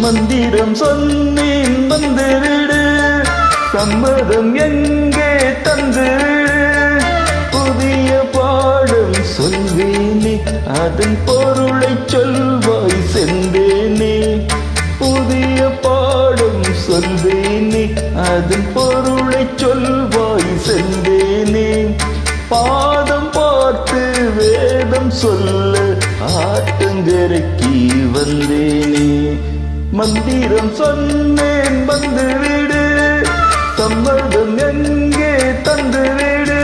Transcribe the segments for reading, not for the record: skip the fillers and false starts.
மந்திரம் சொன்னேன் வந்துவிடு, சம்மதம் எங்கே தந்துவிடு. புதிய பாடம் சொல்வேனே, அதன் பொருளை சொல்வாய் செந்தேனே. புதிய பாடம் சொல்வேனே, அதன் பொருளை சொல்வாய் செந்தேனே. பாதம் பார்த்து வேதம் சொல்ல ஆற்றங்கரைக்கு வந்தேனே. மந்திரம் சொன்னேன் வந்துவிடு, சம்மதம் எங்கே தந்துவிடு.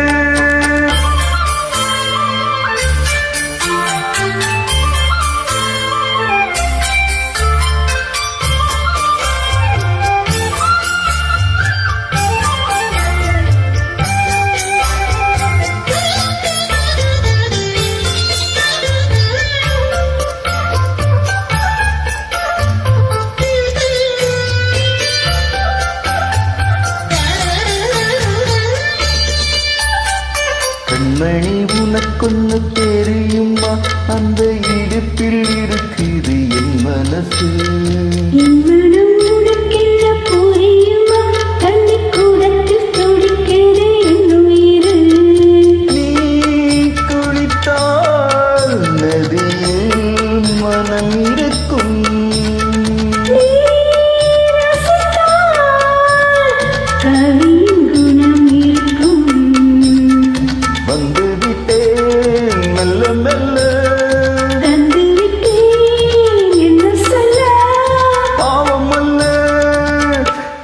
கண்மணி உனக்கொன்னு தெரியுமா, அந்த இடுப்பில் இருக்குது என் மனசு. நீ குளித்தால் நதியில் மனம் இருக்கும். வந்து விட்டேன் மெல்ல மெல்ல, தந்து விட்டேன் என்ன சொல்ல. பாவம் அல்ல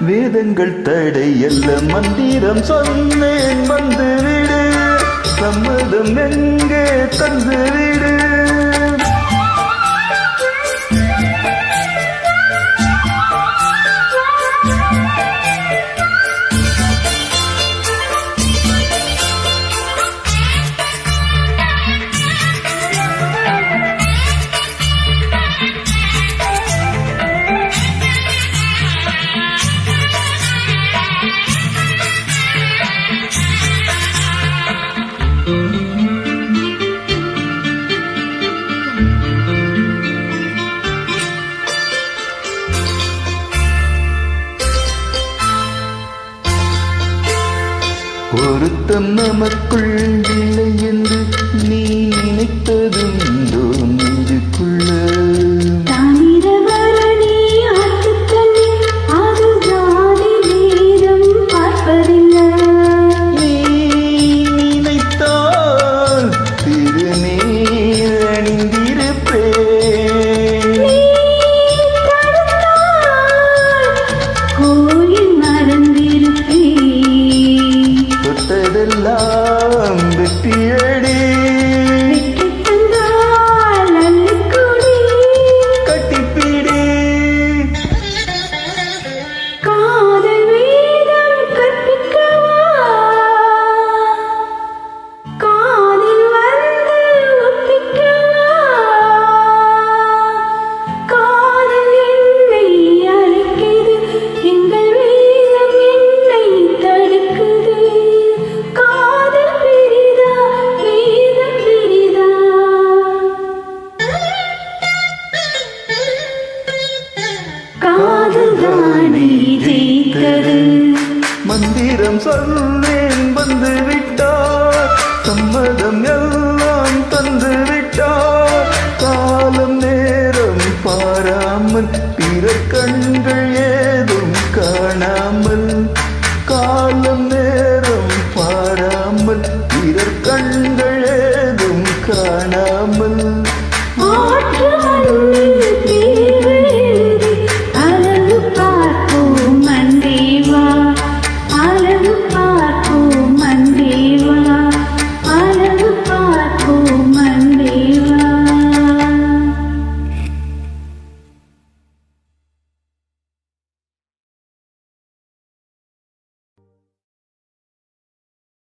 வேதங்கள் தடையல்ல. மந்திரம் சொன்னேன் வந்துவிடு, சம்மதம் எங்கே தந்துவிடு. பொருத்தம் நமக்குள் இல்லை என்று நீ நினைத்ததுண்டோ நெஞ்சுக்குள்ள. நீ நினைத்தால் திருநீர் அணிந்திருப்பேன். தொட்டதெல்லாம் வெற்றியடி, கட்டிப்பிடி. காதல் வேதம் கற்பிக்கவா, காதில் வந்து ஒப்பிக்கவா. காதல் என்னை அழைக்குது, எங்கள் வேதம் என்னை தடுக்குது. காதல் பெரிதா வேதம் பெரிதா, காதல் தானே ஜெயித்தது. மந்திரம் சொன்னேன் வந்து விட்டார், சம்மதம் எல்லாம் தந்து விட்டார்.